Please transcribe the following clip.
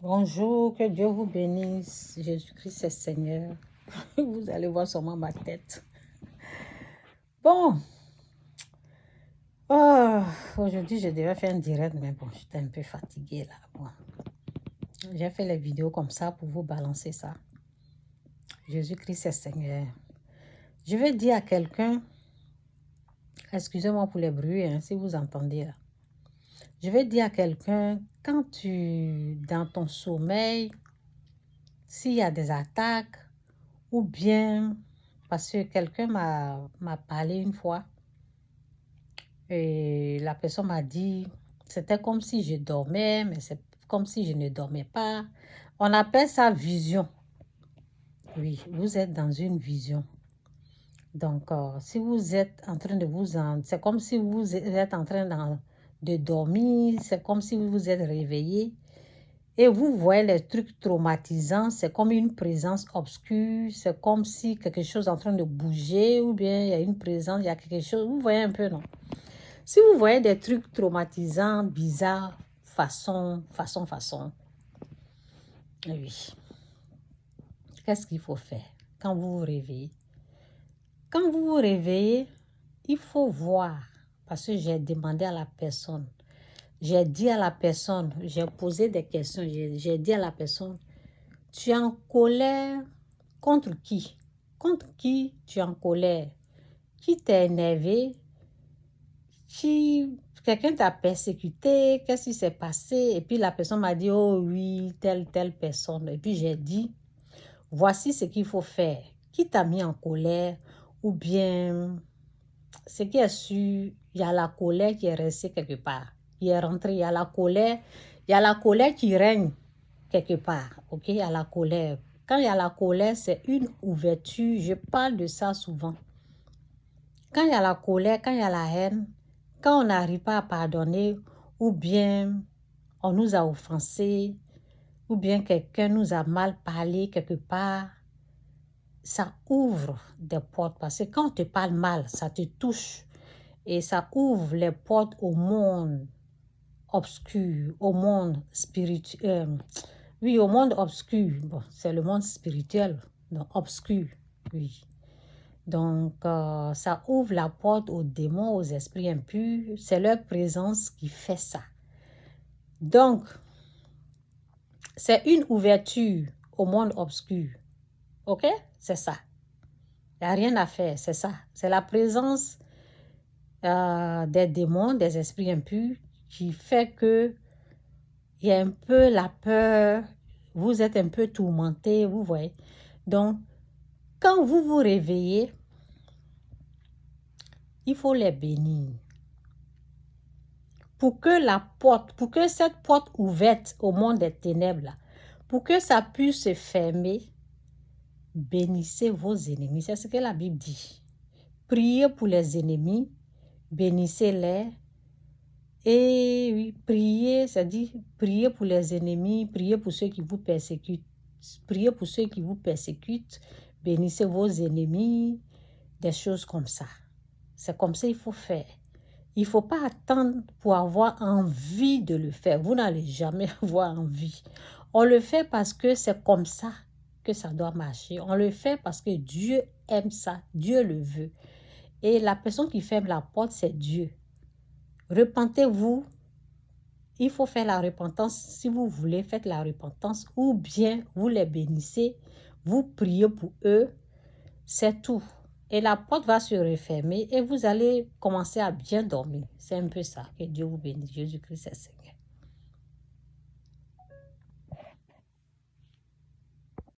Bonjour, que Dieu vous bénisse. Jésus-Christ est Seigneur. Vous allez voir sûrement ma tête. Bon, aujourd'hui je devais faire un direct, mais bon, j'étais un peu fatiguée là. Bon. J'ai fait les vidéos comme ça pour vous balancer ça. Jésus-Christ est Seigneur. Je vais dire à quelqu'un, excusez-moi pour les bruits, hein, si vous entendez là. Je vais dire à quelqu'un, quand dans ton sommeil, s'il y a des attaques, ou bien, parce que quelqu'un m'a parlé une fois, et la personne m'a dit, c'était comme si je dormais, mais c'est comme si je ne dormais pas. On appelle ça vision. Oui, vous êtes dans une vision. Donc, si vous êtes en train de c'est comme si vous êtes en train de dormir, c'est comme si vous vous êtes réveillé et vous voyez les trucs traumatisants, c'est comme une présence obscure, c'est comme si quelque chose est en train de bouger ou bien il y a une présence, il y a quelque chose, vous voyez un peu, non? Si vous voyez des trucs traumatisants, bizarres, façon, oui, qu'est-ce qu'il faut faire quand vous vous réveillez? Quand vous vous réveillez, il faut voir, parce que j'ai demandé à la personne, j'ai dit à la personne, j'ai posé des questions, j'ai dit à la personne, tu es en colère contre qui? Contre qui tu es en colère? Qui t'a énervé? Quelqu'un t'a persécuté? Qu'est-ce qui s'est passé? Et puis la personne m'a dit, oh oui, telle personne. Et puis j'ai dit, voici ce qu'il faut faire. Qui t'a mis en colère? Ou bien, ce qui est sûr, il y a la colère qui est restée quelque part. Il est rentré, il y a la colère qui règne quelque part. Ok, il y a la colère. Quand il y a la colère, c'est une ouverture. Je parle de ça souvent. Quand il y a la colère, quand il y a la haine, quand on n'arrive pas à pardonner, ou bien on nous a offensés, ou bien quelqu'un nous a mal parlé quelque part, ça ouvre des portes. Parce que quand on te parle mal, ça te touche. Et ça ouvre les portes au monde obscur, au monde spirituel. Oui, au monde obscur. Bon, c'est le monde spirituel, donc obscur, oui. Donc, ça ouvre la porte aux démons, aux esprits impurs. C'est leur présence qui fait ça. Donc, c'est une ouverture au monde obscur. OK? C'est ça. Il n'y a rien à faire, c'est ça. C'est la présence des démons, des esprits impurs qui fait que il y a un peu la peur, vous êtes un peu tourmenté, vous voyez. Donc, quand vous vous réveillez, il faut les bénir. Pour que cette porte ouverte au monde des ténèbres, là, pour que ça puisse se fermer, bénissez vos ennemis. C'est ce que la Bible dit. Priez pour les ennemis, bénissez-les. Et oui, priez, c'est-à-dire priez pour les ennemis, priez pour ceux qui vous persécutent. Priez pour ceux qui vous persécutent, bénissez vos ennemis, des choses comme ça. C'est comme ça qu'il faut faire. Il ne faut pas attendre pour avoir envie de le faire. Vous n'allez jamais avoir envie. On le fait parce que c'est comme ça que ça doit marcher. On le fait parce que Dieu aime ça. Dieu le veut. Et la personne qui ferme la porte, c'est Dieu. Repentez-vous. Il faut faire la repentance. Si vous voulez, faites la repentance. Ou bien, vous les bénissez. Vous priez pour eux. C'est tout. Et la porte va se refermer et vous allez commencer à bien dormir. C'est un peu ça. Que Dieu vous bénisse. Jésus-Christ est Seigneur.